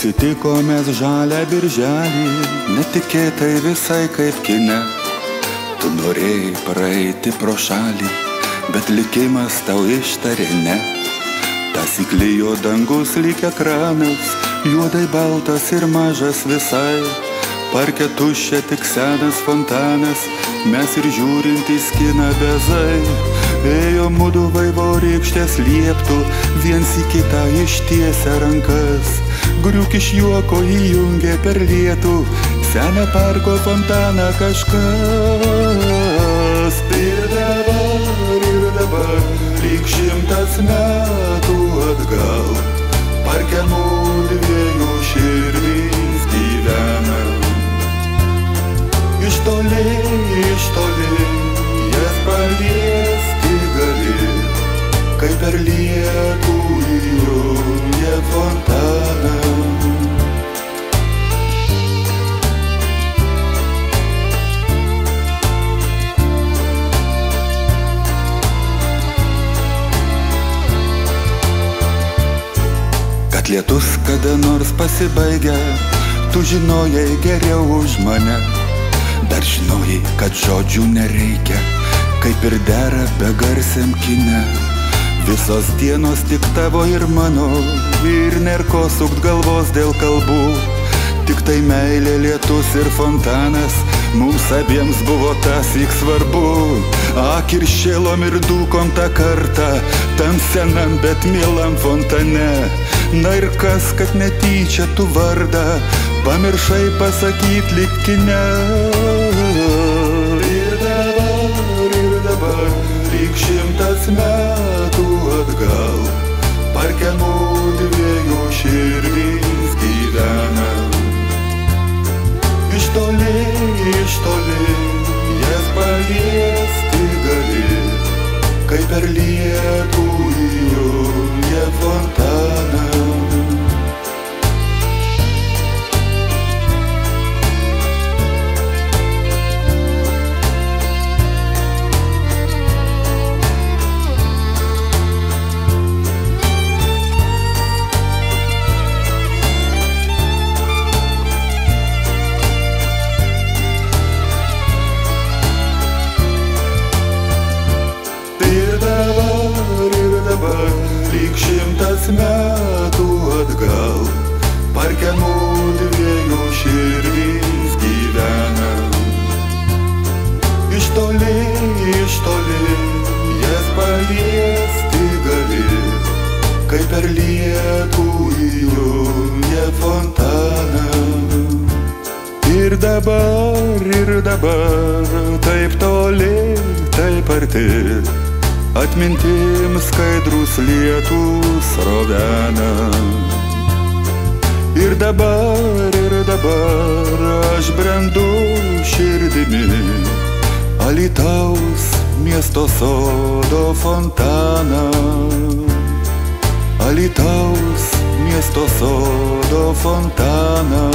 Susitikome žalią birželį, netikėtai visai kaip kine. Tu norėjai praeiti pro šalį, bet likimas tau ištarė ne. Tasiklijo dangus lyg ekranas, juodai baltas ir mažas visai. Parke tuščia tik senas fontanas, mes ir žiūrintys kiną bezai. Ėjo mudu vaivorykštės lieptų, viens į kitą ištiesę rankas. Griuk iš juoko įjungė per lietų, senę parko fontaną kažkas. Ir dabar, lyg 100 metų atgal, parke mudviejų širdys gyvena. Iš toli, jas paliesti gali, kai per lietų įjungia fontaną. Kad lietus kada nors pasibaigia, tu žinojai geriau už mane. Dar žinojai, kad žodžių nereikia, kaip ir dera begarsiam kine. Visos dienos tik tavo ir mano, ir nėr ko sukt galvos dėl kalbų. Tik tai meilė, lietus ir fontanas, mums abiems buvo tasik svarbu. Ak ir šėlom ir dūkom tą kartą, tam senam bet mielam fontane. Na ir kas, kad netyčia tu vardą pamiršai pasakyt lyg kine. Ir dabar, lyg 100 metų atgal, parke mudviejų širdys gyvena. Iš toli, jas paliesti gali, kai per lietų įjungia fontaną. Lyg 100 metų atgal, parke mudviejų širdys gyvena. Iš toli, jas paliesti gali, kai per lietų įjungia fontaną. Ir dabar, taip toli, taip arti, atmintim skaidrus lietus rovena. Ir dabar, aš brendu širdimi Alytaus miesto sodo fontaną. Alytaus miesto sodo fontaną.